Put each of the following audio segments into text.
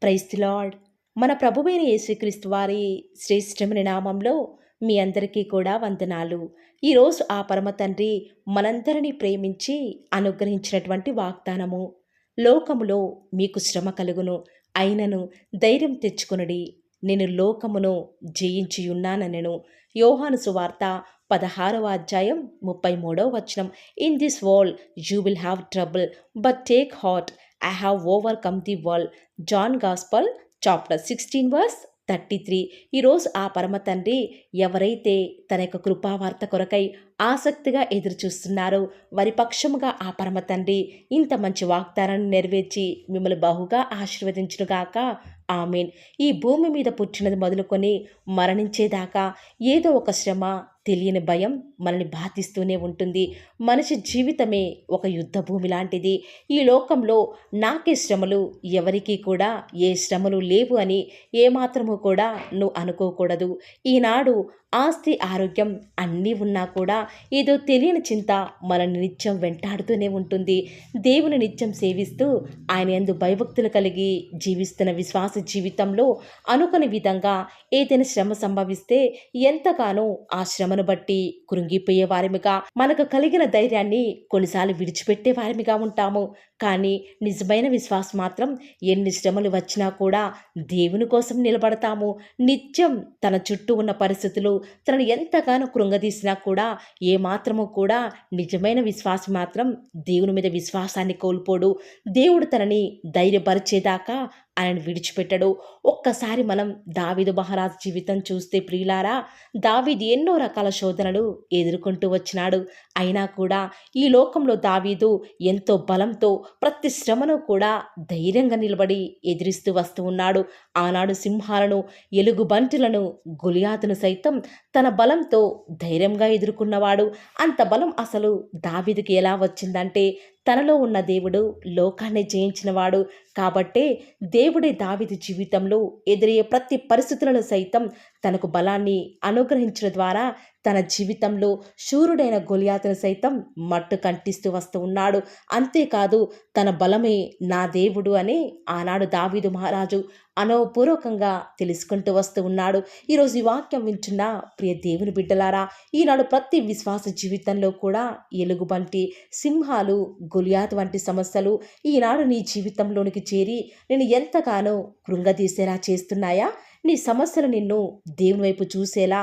Praise the lord. మన ప్రభువైన యేసుక్రీస్తు వారి శ్రేష్టమైన నామంలో మీ అందరికీ కూడా వందనాలు. ఈరోజు ఆ పరమ తండ్రి మనందరినీ ప్రేమించి అనుగ్రహించినటువంటి వాగ్దానము. లోకములో మీకు శ్రమ కలుగును, అయినను ధైర్యం తెచ్చుకొనుడి, నేను లోకమును జయించి ఉన్నానెను. యోహాను సువార్త 16వ అధ్యాయం 33వ వచనం. In this world you will have trouble, but take heart, I have overcome the world. John gospel chapter 16 verse 33. ఈరోజు ఆ పరమ తండ్రి ఎవరైతే తన యొక్క కృపావార్త కొరకై ఆసక్తిగా ఎదురు చూస్తున్నారో వారి పక్షముగా ఆ పరమ తండ్రి ఇంత మంచి వాగ్దానాన్ని నెరవేర్చి మిమ్మల్ని బహుగా ఆశీర్వదించునుగాక. ఆమేన్. ఈ భూమి మీద పుట్టినది మొదలుకొని మరణించేదాకా ఏదో ఒక శ్రమ, తెలియని భయం మనల్ని బాధిస్తూనే ఉంటుంది. మనిషి జీవితమే ఒక యుద్ధ భూమి లాంటిది. ఈ లోకంలో నాకే శ్రమలు, ఎవరికీ కూడా ఏ శ్రమలు లేవు అని ఏమాత్రము కూడా నువ్వు అనుకోకూడదు. ఈనాడు ఆస్తి, ఆరోగ్యం అన్నీ ఉన్నా కూడా ఏదో తెలియని చింత మనల్ని నిత్యం వెంటాడుతూనే ఉంటుంది. దేవుని నిత్యం సేవిస్తూ ఆయన యందు భయభక్తులు కలిగి జీవిస్తున్న విశ్వాస జీవితంలో అనుకుని విధంగా ఏదైనా శ్రమ సంభవిస్తే ఎంతగానో ఆ శ్రమను బట్టి కృంగిపోయే వారిమిగా, మనకు కలిగిన ధైర్యాన్ని కొన్నిసార్లు విడిచిపెట్టే వారిమిగా ఉంటాము. కానీ నిజమైన విశ్వాసం మాత్రం ఎన్ని శ్రమలు వచ్చినా కూడా దేవుని కోసం నిలబడతాము. నిత్యం తన చుట్టూ ఉన్న పరిస్థితులు తనను ఎంతగానో కృంగదీసినా కూడా ఏమాత్రము కూడా నిజమైన విశ్వాసం మాత్రం దేవుని మీద విశ్వాసాన్ని కోల్పోడు. దేవుడు తనని ధైర్యపరిచేదాకా ఆయనను విడిచిపెట్టడు. ఒక్కసారి మనం దావీదు మహారాజు జీవితం చూస్తే ప్రియులారా, దావీదు ఎన్నో రకాల శోధనలు ఎదుర్కొంటూ వచ్చినాడు. అయినా కూడా ఈ లోకంలో దావీదు ఎంతో బలంతో ప్రతి శ్రమను కూడా ధైర్యంగా నిలబడి ఎదిరిస్తూ వస్తూ ఉన్నాడు. ఆనాడు సింహాలను, ఎలుగుబంటులను, గొలియాతును సైతం తన బలంతో ధైర్యంగా ఎదుర్కొన్నవాడు. అంత బలం అసలు దావీదుకి ఎలా వచ్చిందంటే తనలో ఉన్న దేవుడు లోకాన్ని జయించినవాడు. కాబట్టే దేవుడే దావీదు జీవితంలో ఎదురయ్యే ప్రతి పరిస్థితులను సైతం తనకు బలాన్ని అనుగ్రహించడం ద్వారా తన జీవితంలో శూరుడైన గొలియాతును సైతం మట్టు కంటిస్తూ వస్తూ ఉన్నాడు. అంతేకాదు తన బలమే నా దేవుడు అని ఆనాడు దావీదు మహారాజు అనుభవపూర్వకంగా తెలుసుకుంటూ వస్తూ ఉన్నాడు. ఈరోజు ఈ వాక్యం వింటున్న ప్రియ దేవుని బిడ్డలారా, ఈనాడు ప్రతి విశ్వాస జీవితంలో కూడా ఎలుగుబంటి, సింహాలు, గొలియాతు వంటి సమస్యలు ఈనాడు నీ జీవితంలోనికి చేరి నేను ఎంతగానో కృంగదీసేలా చేస్తున్నాయా? నీ సమస్యలు నిన్ను దేవుని వైపు చూసేలా,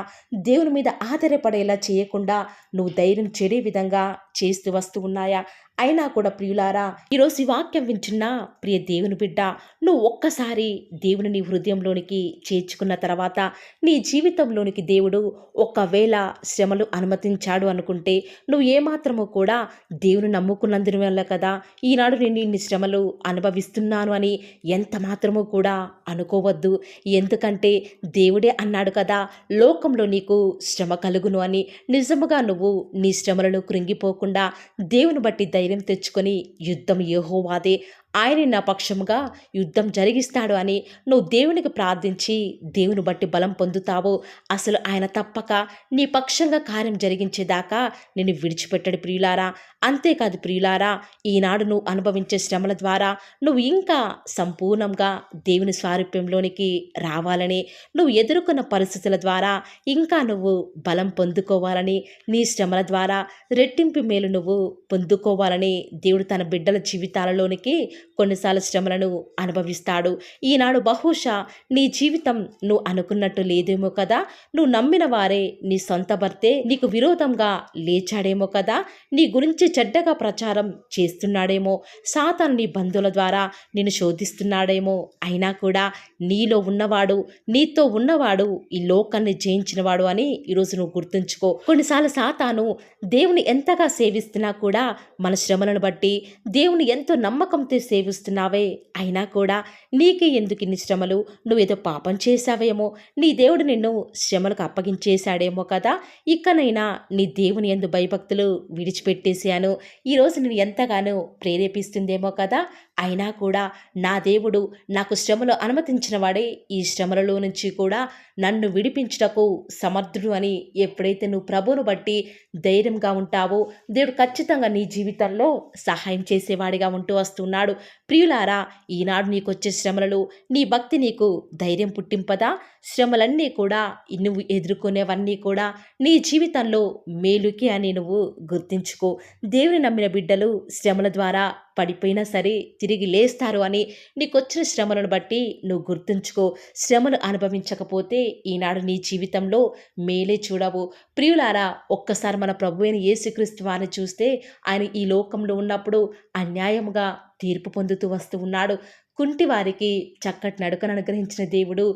దేవుని మీద ఆధారపడేలా చేయకుండా నువ్వు ధైర్యం చెడే విధంగా చేస్తూ వస్తూ ఉన్నాయా? అయినా కూడా ప్రియులారా, ఈరోజు ఈ వాక్యం వింటున్న ప్రియ దేవుని బిడ్డ, నువ్వు ఒక్కసారి దేవుని నీ హృదయంలోనికి చేర్చుకున్న తర్వాత నీ జీవితంలోనికి దేవుడు ఒకవేళ శ్రమలు అనుమతించాడు అనుకుంటే నువ్వు ఏమాత్రము కూడా దేవుని నమ్ముకున్నందున వల్ల కదా ఈనాడు నేను ఇన్ని శ్రమలు అనుభవిస్తున్నాను అని ఎంత మాత్రము కూడా అనుకోవద్దు. ఎందుకంటే దేవుడే అన్నాడు కదా, లోకంలో నీకు శ్రమ కలుగును అని. నిజముగా నువ్వు నీ శ్రమలను కృంగిపోకుండా దేవుని బట్టి ధైర్యం తెచ్చుకొని యుద్ధం యెహోవాదే, ఆయన నా పక్షముగా యుద్ధం జరిగిస్తాడు అని నువ్వు దేవునికి ప్రార్థించి దేవుని బట్టి బలం పొందుతావు. అసలు ఆయన తప్పక నీ పక్షంగా కార్యం జరిగించేదాకా నేను విడిచిపెట్టడు ప్రియులారా. అంతేకాదు ప్రియులారా, ఈనాడు నువ్వు అనుభవించే శ్రమల ద్వారా నువ్వు ఇంకా సంపూర్ణంగా దేవుని స్వారూప్యంలోనికి రావాలని, నువ్వు ఎదుర్కొన్న పరిస్థితుల ద్వారా ఇంకా నువ్వు బలం పొందుకోవాలని, నీ శ్రమల ద్వారా రెట్టింపు మేలు నువ్వు పొందుకోవాలని దేవుడు తన బిడ్డల జీవితాలలోనికి కొన్నిసార్లు శ్రమలను అనుభవిస్తాడు. ఈనాడు బహుశా నీ జీవితం నువ్వు అనుకున్నట్టు లేదేమో కదా, నువ్వు నమ్మిన వారే నీ సొంత భర్తే నీకు విరోధంగా లేచాడేమో కదా, నీ గురించి చెడ్డగా ప్రచారం చేస్తున్నాడేమో, సాతాను నీ బంధువుల ద్వారా నిన్ను శోధిస్తున్నాడేమో. అయినా కూడా నీలో ఉన్నవాడు, నీతో ఉన్నవాడు ఈ లోకాన్ని జయించినవాడు అని ఈరోజు నువ్వు గుర్తుంచుకో. కొన్నిసార్లు సాతాను దేవుని ఎంతగా సేవిస్తున్నా కూడా మన శ్రమలను బట్టి దేవుని ఎంతో నమ్మకంతో సేవిస్తున్నావే, అయినా కూడా నీకే ఎందుకు ఇన్ని శ్రమలు, నువ్వేదో పాపం చేశావేమో, నీ దేవుడు నిన్ను శ్రమలకు అప్పగించేశాడేమో కదా, ఇకనైనా నీ దేవుని యందు భయభక్తులు విడిచిపెట్టేశాను, ఈరోజు నేను ఎంతగానో ప్రేరేపిస్తుందేమో కదా. అయినా కూడా నా దేవుడు నాకు శ్రమలు అనుమతించిన వాడే ఈ శ్రమలలో నుంచి కూడా నన్ను విడిపించుటకు సమర్థుడు అని ఎప్పుడైతే నువ్వు ప్రభువును బట్టి ధైర్యంగా ఉంటావో దేవుడు ఖచ్చితంగా నీ జీవితంలో సహాయం చేసేవాడిగా ఉంటూ వస్తున్నాడు. ప్రియులారా, ఈనాడు నీకొచ్చే శ్రమలలో నీ భక్తి నీకు ధైర్యం పుట్టింపదా? శ్రమలన్నీ కూడా నువ్వు ఎదుర్కొనేవన్నీ కూడా నీ జీవితంలో మేలుకి అని నువ్వు గుర్తించుకో. దేవుని నమ్మిన బిడ్డలు శ్రమల ద్వారా పడిపోయినా సరే తిరిగి లేస్తారు అని నీకొచ్చిన శ్రమలను బట్టి నువ్వు గుర్తుంచుకో. శ్రమలు అనుభవించకపోతే ఈనాడు నీ జీవితంలో మేలే చూడవు. ప్రియులారా, ఒక్కసారి మన ప్రభువైన యేసుక్రీస్తు వారిని చూస్తే ఆయన ఈ లోకంలో ఉన్నప్పుడు అన్యాయముగా తీర్పు పొందుతూ వస్తూ ఉన్నాడు. కుంటి వారికి చక్కటి నడకను అనుగ్రహించిన దేవుడు,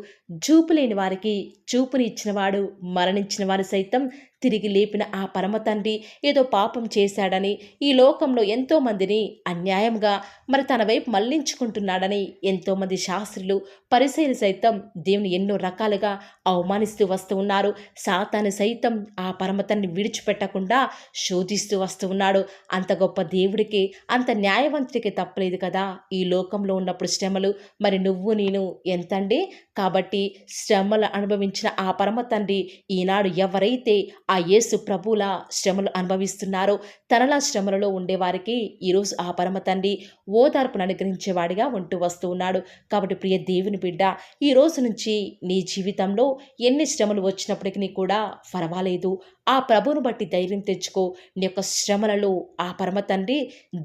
చూపు లేని వారికి చూపుని ఇచ్చినవాడు, మరణించిన వారు సైతం తిరిగి లేపిన ఆ పరమ తండ్రి ఏదో పాపం చేశాడని ఈ లోకంలో ఎంతోమందిని అన్యాయంగా మరి తన వైపు మళ్లించుకుంటున్నాడని ఎంతోమంది శాస్త్రులు, పరిసయ్యులు సైతం దేవుని ఎన్నో రకాలుగా అవమానిస్తూ వస్తూ ఉన్నారు. సాతాను సైతం ఆ పరమ తండ్రిని విడిచిపెట్టకుండా శోధిస్తూ వస్తూ ఉన్నాడు. అంత గొప్ప దేవుడికి, అంత న్యాయవంతుడికి తప్పలేదు కదా ఈ లోకంలో ఉన్నప్పుడు శ్రమలు. మరి నువ్వు నేను ఎంతండి? కాబట్టి శ్రమలు అనుభవించిన ఆ పరమ తండ్రి ఈనాడు ఎవరైతే ఆ యేసు ప్రభువుల శ్రమలు అనుభవిస్తున్నారో, తనలా శ్రమలలో ఉండేవారికి ఈరోజు ఆ పరమ తండ్రి ఓదార్పును అనుగ్రహించేవాడిగా ఉంటూ వస్తూ ఉన్నాడు. కాబట్టి ప్రియ దేవుని బిడ్డ, ఈ రోజు నుంచి నీ జీవితంలో ఎన్ని శ్రమలు వచ్చినప్పటికీ కూడా పర్వాలేదు. ఆ ప్రభువును బట్టి ధైర్యం తెచ్చుకో. నీ యొక్క శ్రమలలో ఆ పరమ తండ్రి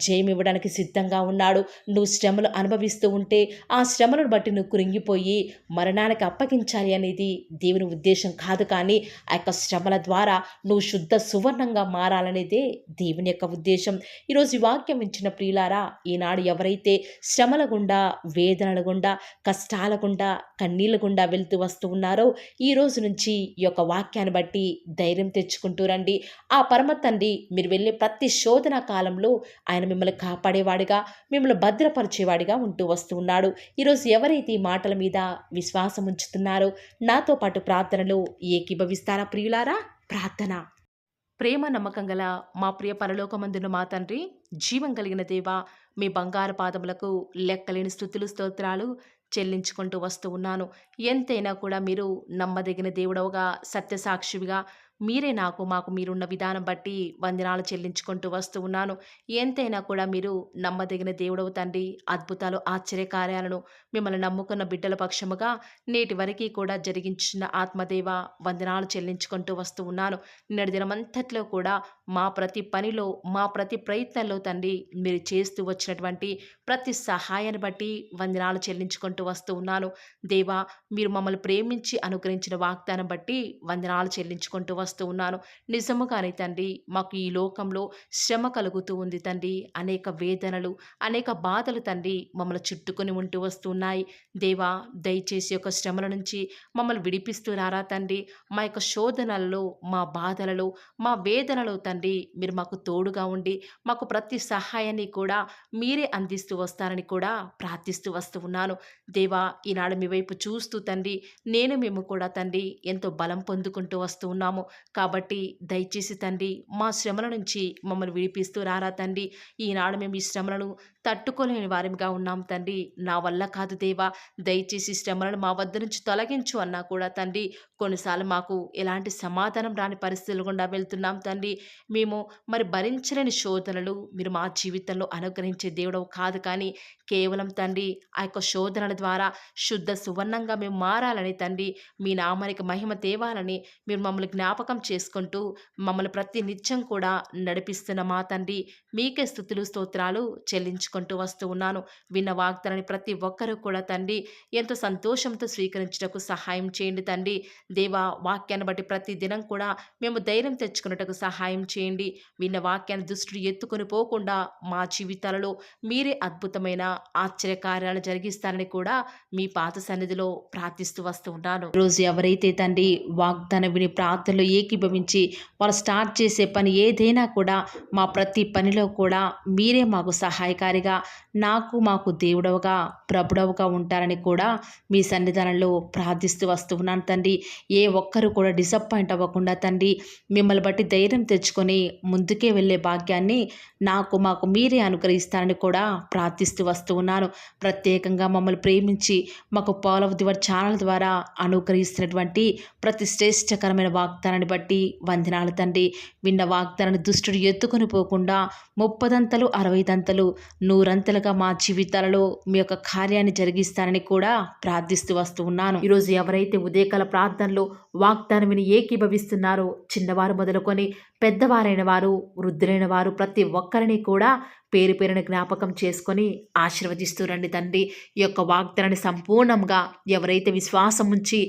జయమివ్వడానికి సిద్ధంగా ఉన్నాడు. నువ్వు శ్రమలు అనుభవిస్తూ ఉంటే ఆ శ్రమలను బట్టి నువ్వు కృంగిపోయి మరణానికి అప్పగించాలి అనేది దేవుని ఉద్దేశం కాదు. కానీ ఆ యొక్క శ్రమల ద్వారా నువ్వు శుద్ధ సువర్ణంగా మారాలనేదే దేవుని యొక్క ఉద్దేశం. ఈరోజు ఈ వాక్యం వించిన ప్రియులారా, ఈనాడు ఎవరైతే శ్రమల గుండా, వేదనల గుండా, కష్టాల గుండా, కన్నీళ్ళ గుండా వెళ్తూ వస్తూ ఉన్నారో, ఈ రోజు నుంచి ఈ యొక్క వాక్యాన్ని బట్టి ధైర్యం తెచ్చుకుంటూ రండి. ఆ పరమ తండ్రి మీరు వెళ్ళే ప్రతి శోధన కాలంలో ఆయన మిమ్మల్ని కాపాడేవాడిగా, మిమ్మల్ని భద్రపరిచేవాడిగా ఉంటూ వస్తూ ఉన్నాడు. ఈరోజు ఎవరైతే ఈ మాటల మీద విశ్వాసం ఉంచుతున్నారో నాతో పాటు ప్రార్థనలో ఏకీభవిస్తారా ప్రియులారా? ప్రార్థన. ప్రేమ నమ్మకం గల మా ప్రియ పరలోకమందున మా తండ్రి, జీవం కలిగిన దేవా, మీ బంగారు పాదములకు లెక్కలేని స్తుతులు స్తోత్రాలు చెల్లించుకుంటూ వస్తూ ఉన్నాను. ఎంతైనా కూడా మీరు నమ్మదగిన దేవుడవుగా, సత్యసాక్షివిగా, మీరే నాకు మాకు మీరున్న విధానం బట్టి వందనాలు చెల్లించుకుంటూ వస్తూ ఉన్నాను. ఎంతైనా కూడా మీరు నమ్మదగిన దేవుడవు తండ్రి. అద్భుతాలు, ఆశ్చర్యకార్యాలను మిమ్మల్ని నమ్ముకున్న బిడ్డల పక్షముగా నేటి వరకు కూడా జరిగించిన ఆత్మదేవ వందనాలు చెల్లించుకుంటూ వస్తూ ఉన్నాను. నిన్నటి దినమంతట్లో కూడా మా ప్రతి పనిలో, మా ప్రతి ప్రయత్నంలో తండ్రి మీరు చేస్తూ వచ్చినటువంటి ప్రతి సహాయాన్ని బట్టి వందనాలు చెల్లించుకుంటూ వస్తూ ఉన్నాను. దేవా, మీరు మమ్మల్ని ప్రేమించి అనుగ్రహించిన వాగ్దానం బట్టి వందనాలు చెల్లించుకుంటూ వస్తూ ఉన్నాను. నిజముగానే తండ్రి, మాకు ఈ లోకంలో శ్రమ కలుగుతూ ఉంది తండ్రి. అనేక వేదనలు, అనేక బాధలు తండ్రి మమ్మల్ని చుట్టుకొని ఉంటూ వస్తున్నాయి. దేవా, దయచేసి యొక్క శ్రమల నుంచి మమ్మల్ని విడిపిస్తున్నారా తండ్రి? మా యొక్క శోధనలలో, మా బాధలలో, మా వేదనలో తండ్రి మీరు మాకు తోడుగా ఉండి మాకు ప్రతి సహాయాన్ని కూడా మీరే అందిస్తూ వస్తారని కూడా ప్రార్థిస్తూ వస్తూ ఉన్నాను. దేవా, ఈనాడు మీ వైపు చూస్తూ తండ్రి మేము కూడా తండ్రి ఎంతో బలం పొందుకుంటూ వస్తూ ఉన్నాము. కాబట్టి దయచేసి తండ్రి మా శ్రమల నుంచి మమ్మల్ని విడిపిస్తూ రారా తండ్రి. ఈనాడు మేము ఈ శ్రమలను తట్టుకోలేని వారిగా ఉన్నాం తండ్రి. నా వల్ల కాదు దేవా, దయచేసి శ్రమలను మా వద్ద నుంచి తొలగించు అన్నా కూడా తండ్రి కొన్నిసార్లు మాకు ఎలాంటి సమాధానం రాని పరిస్థితులు గుండా వెళ్తున్నాం తండ్రి. మేము మరి భరించలేని శోధనలు మీరు మా జీవితంలో అనుగ్రహించే దేవుడవు కాదు. కానీ కేవలం తండ్రి ఆ యొక్క శోధనల ద్వారా శుద్ధ సువర్ణంగా మేము మారాలని తండ్రి, మీ నామానికి మహిమ తేవాలని మీరు మమ్మల్ని జ్ఞాపకం చేసుకుంటూ మమ్మల్ని ప్రతి నిత్యం కూడా నడిపిస్తున్న మా తండ్రి మీకే స్తుతులు స్తోత్రాలు చెల్లించుకుంటూ వస్తూ ఉన్నాను. విన్న వాగ్దానాన్ని ప్రతి ఒక్కరూ కూడా తండ్రి ఎంతో సంతోషంతో స్వీకరించుటకు సహాయం చేయండి తండ్రి. దేవా, వాక్యాన్ని బట్టి ప్రతి దినం కూడా మేము ధైర్యం తెచ్చుకున్నటకు సహాయం చేయండి. విన్న వాక్యాన్ని దృష్టిని ఎత్తుకొని పోకుండా మా జీవితాలలో మీరే అద్భుతమైన ఆశ్చర్యకార్యాలు జరిగిస్తారని కూడా మీ పాత సన్నిధిలో ప్రార్థిస్తూ వస్తూ ఉన్నాను. రోజు ఎవరైతే తండ్రి వాగ్దానం విని ప్రార్థనలో ఏకీభవించి వారు స్టార్ట్ చేసే పని ఏదైనా కూడా మా ప్రతి పనిలో కూడా మీరే మాకు సహాయకారిగా, మాకు దేవుడవుగా, ప్రభుడవుగా ఉంటారని కూడా మీ సన్నిధానంలో ప్రార్థిస్తూ వస్తూ ఉన్నాను తండ్రి. ఏ ఒక్కరు కూడా డిసప్పాయింట్ అవ్వకుండా తండ్రి మిమ్మల్ని బట్టి ధైర్యం తెచ్చుకొని ముందుకే వెళ్ళే భాగ్యాన్ని మాకు మీరే అనుగ్రహిస్తారని కూడా ప్రార్థిస్తూ వస్తూ ఉన్నాను. ప్రత్యేకంగా మమ్మల్ని ప్రేమించి మాకు Paul of the word channel ద్వారా అనుగ్రహిస్తున్నటువంటి ప్రతి శ్రేష్టకరమైన వాగ్దానాన్ని బట్టి వందనాలు తండ్రి. విన్న వాగ్దానాన్ని దుష్టుడు ఎత్తుకొని పోకుండా 30 దంతలు 60 దంతలు నూరంతలుగా మా జీవితాలలో మీ యొక్క కార్యాన్ని జరిగిస్తారని కూడా ప్రార్థిస్తూ వస్తూ ఉన్నాను. ఈరోజు ఎవరైతే ఉదయకాల ప్రార్థనలో వాగ్దానం విని ఏకీభవిస్తున్నారో, చిన్నవారు మొదలుకొని పెద్దవారైన వారు, వృద్ధులైన వారు, ప్రతి ఒక్కరిని కూడా పేరు పేరున జ్ఞాపకం చేసుకొని ఆశీర్వదిస్తూ రండి తండ్రి. ఈ యొక్క వాగ్దానాన్ని సంపూర్ణంగా ఎవరైతే విశ్వాసం ఉంచి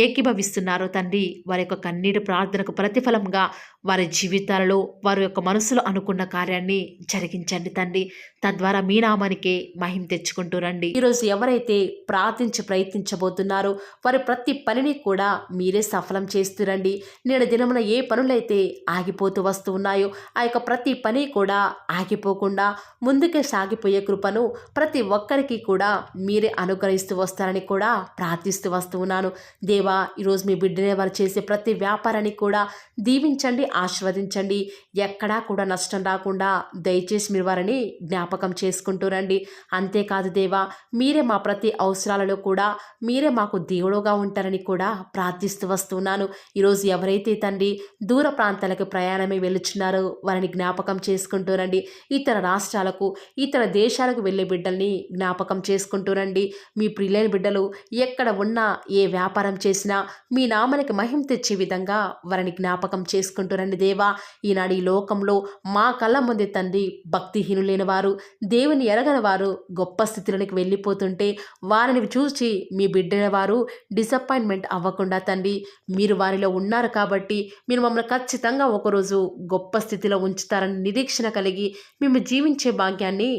ఏకీభవిస్తున్నారో తండ్రి, వారి యొక్క కన్నీటి ప్రార్థనకు ప్రతిఫలంగా వారి జీవితాలలో వారి యొక్క మనసులో అనుకున్న కార్యాన్ని జరిగించండి తండ్రి. తద్వారా మీ నామానికే మహిమ తెచ్చుకుంటూ రండి. ఈరోజు ఎవరైతే ప్రార్థించి ప్రయత్నించబోతున్నారో వారి ప్రతి పనిని కూడా మీరే సఫలం చేస్తూ రండి. నేడు దినమున ఏ పనులైతే ఆగిపోతూ వస్తూ ఉన్నాయో ఆ యొక్క ప్రతి పని కూడా ఆగిపోకుండా ముందుకే సాగిపోయే కృపను ప్రతి ఒక్కరికి కూడా మీరే అనుగ్రహిస్తూ వస్తారని కూడా ప్రార్థిస్తూ వస్తూ ఉన్నాను. దేవా, ఈరోజు మీ బిడ్డనే వారు చేసే ప్రతి వ్యాపారాన్ని కూడా దీవించండి, ఆశీర్వదించండి. ఎక్కడా కూడా నష్టం రాకుండా దయచేసి మీరు వారిని జ్ఞాపకం చేసుకుంటూ రండి. అంతేకాదు దేవా, మీరే మా ప్రతి అవసరాలలో కూడా మీరే మాకు దేవుడుగా ఉంటారని కూడా ప్రార్థిస్తూ వస్తున్నాను. ఈరోజు ఎవరైతే తండ్రి దూర ప్రాంతాలకు ప్రయాణమే వెళుచున్నారో వారిని జ్ఞాపకం చేసుకుంటూ రండి. ఇతర రాష్ట్రాలకు, ఇతర దేశాలకు వెళ్ళే బిడ్డల్ని జ్ఞాపకం చేసుకుంటూ రండి. మీ ప్రియులైన బిడ్డలు ఎక్కడ ఉన్నా, ఏ వ్యాపారం చేసినా మీ నామానికి మహిమ తెచ్చే విధంగా వారిని జ్ఞాపకం చేసుకుంటూ రండి దేవా. ఈనాడు ఈ లోకంలో మా కళ్ళ ముందే తండ్రి భక్తిహీనులైన వారు, దేవుని ఎరగని వారు గొప్ప స్థితిలోనికి వెళ్ళిపోతుంటే వారిని చూసి మీ బిడ్డల వారు డిసప్పాయింట్మెంట్ అవ్వకుండా తండ్రి, మీరు వారిలో ఉన్నారు కాబట్టి మీరు మమ్మల్ని ఖచ్చితంగా ఒకరోజు గొప్ప స్థితిలో ఉంచుతారని నిరీక్షణ కలిగి మేము జీవించే భాగ్యాన్ని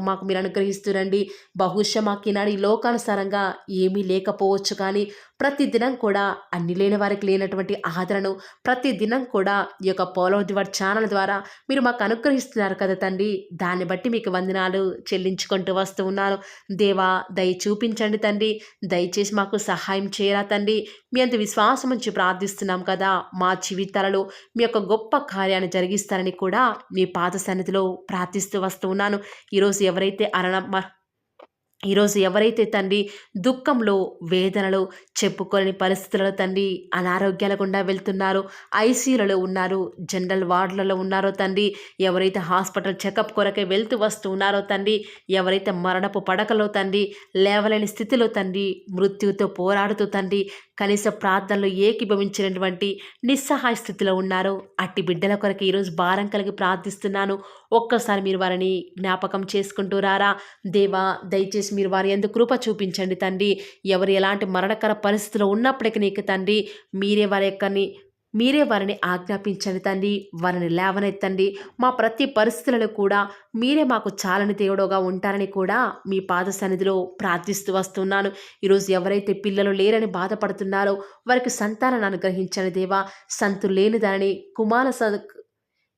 మాకు మీరు అనుగ్రహిస్తురండి. బహుశా మాకు ఈనాడు ఈ లోకానుసారంగా ఏమీ లేకపోవచ్చు, కానీ ప్రతిదినం కూడా అన్ని లేని వారికి లేనటువంటి ఆదరణను ప్రతిదినం కూడా ఈ యొక్క పోలవ దివార్ ఛానల్ ద్వారా మీరు మాకు అనుగ్రహిస్తున్నారు కదా తండ్రి. దాన్ని బట్టి మీకు వందనాలు చెల్లించుకుంటూ వస్తూ ఉన్నాను. దేవా, దయ చూపించండి తండ్రి. దయచేసి మాకు సహాయం చేయరా తండ్రి. మీ అంత విశ్వాసం ఉంచి ప్రార్థిస్తున్నాం కదా. మా జీవితాలలో మీ యొక్క గొప్ప కార్యాన్ని జరిగిస్తారని కూడా మీ పాద సన్నిధిలో ప్రార్థిస్తూ వస్తూ ఉన్నాను. ఈరోజు ఎవరైతే తండ్రి దుఃఖంలో, వేదనలో, చెప్పుకోలేని పరిస్థితులలో తండ్రి అనారోగ్యాల గుండా వెళ్తున్నారో, ఐసీయూలలో ఉన్నారు, జనరల్ వార్డులలో ఉన్నారో తండ్రి, ఎవరైతే హాస్పిటల్ చెకప్ కొరకే వెళ్తూ వస్తూ ఉన్నారో తండ్రి, ఎవరైతే మరణపు పడకలో తండ్రి లేవలేని స్థితిలో తండ్రి మృత్యువుతో పోరాడుతూ తండ్రి కనీస ప్రార్థనలు ఏకీభవించినటువంటి నిస్సహాయ స్థితిలో ఉన్నారో అట్టి బిడ్డల కొరకు ఈరోజు భారం కలిగి ప్రార్థిస్తున్నాను. ఒక్కసారి మీరు వారిని జ్ఞాపకం చేసుకుంటూ రారా దేవా. దయచేసి మీరు వారి యందు కృప చూపించండి తండ్రి. ఎవరు ఎలాంటి మరణకర పరిస్థితిలో ఉన్నప్పటికీ నీకు తండ్రి మీరే వారిని ఆజ్ఞాపించండి తండ్రి. వారిని లేవనెత్తండి. మా ప్రతి పరిస్థితులలో కూడా మీరే మాకు చాలని దేవుడుగా ఉంటారని కూడా మీ పాద సన్నిధిలో ప్రార్థిస్తూ వస్తున్నాను. ఈరోజు ఎవరైతే పిల్లలు లేరని బాధపడుతున్నారో వారికి సంతానాన్ని అనుగ్రహించండి దేవా.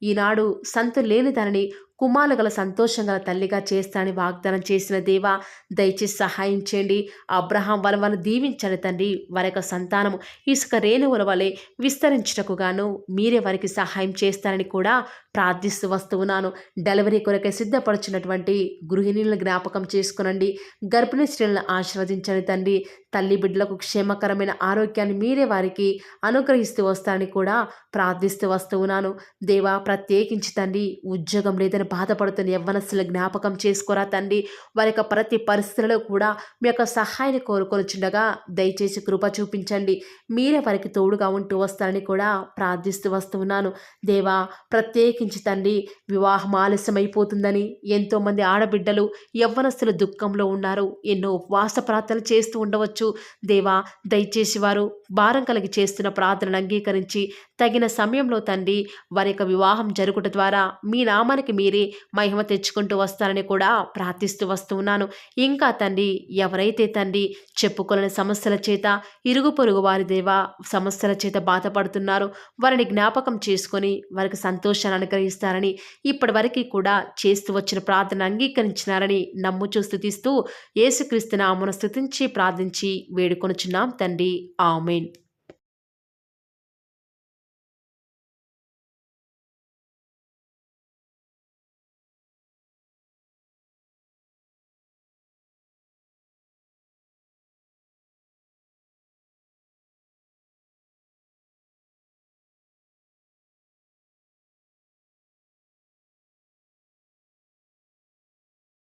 ఈనాడు సంతు లేని దానిని కుమారులు గల సంతోషం గల తల్లిగా చేస్తానని వాగ్దానం చేసిన దేవా, దయచేసి సహాయం చేయండి. అబ్రహాం వలన దీవించండి తండ్రి. వారి యొక్క సంతానము ఇసుక రేణువుల వలె విస్తరించుటకు గాను మీరే వారికి సహాయం చేస్తారని కూడా ప్రార్థిస్తూ వస్తూ ఉన్నాను. డెలివరీ కొరకై సిద్ధపడుచున్నటువంటి గృహిణులను జ్ఞాపకం చేసుకునండి. గర్భిణీ స్త్రీలను ఆశీర్వదించండి తండ్రి. తల్లి బిడ్డలకు క్షేమకరమైన ఆరోగ్యాన్ని మీరే వారికి అనుగ్రహిస్తూ వస్తారని కూడా ప్రార్థిస్తూ వస్తూ ఉన్నాను. దేవా, ప్రత్యేకించి తండ్రి ఉద్యోగం లేదని బాధపడుతున్న యవ్వనస్తుల జ్ఞాపకం చేసుకోరా తండ్రి. వారి యొక్క ప్రతి పరిస్థితుల్లో కూడా మీ యొక్క సహాయాన్ని కోరుకొనిచుండగా దయచేసి కృప చూపించండి. మీరే వారికి తోడుగా ఉంటూ వస్తారని కూడా ప్రార్థిస్తూ వస్తూ ఉన్నాను. దేవా, ప్రత్యేకించి తండ్రి వివాహం ఆలస్యమైపోతుందని ఎంతోమంది ఆడబిడ్డలు యవ్వనస్తులు దుఃఖంలో ఉన్నారు. ఎన్నో ఉపవాస ప్రార్థనలు చేస్తూ ఉండవచ్చు. దేవా, దయచేసి వారు భారం కలిగి చేస్తున్న ప్రార్థనను అంగీకరించి తగిన సమయంలో తండ్రి వారి యొక్క వివాహం జరుగుట ద్వారా మీ నామానికి మీరే మహిమ తెచ్చుకుంటూ వస్తారని కూడా ప్రార్థిస్తూ వస్తూ ఉన్నాను. ఇంకా తండ్రి ఎవరైతే తండ్రి చెప్పుకోలేని సమస్యల చేత, ఇరుగు పొరుగు వారి దేవా సమస్యల చేత బాధపడుతున్నారో వారిని జ్ఞాపకం చేసుకొని వారికి సంతోషాన్ని అనుగ్రహిస్తారని ఇప్పటి వరకు కూడా చేస్తూ వచ్చిన ప్రార్థన అంగీకరించినారని నమ్ముచూ స్తుతిస్తూ యేసుక్రీస్తు నామమున స్తుతించి ప్రార్థించి వేడుకొనుచున్నాం తండ్రి. ఆమేన్.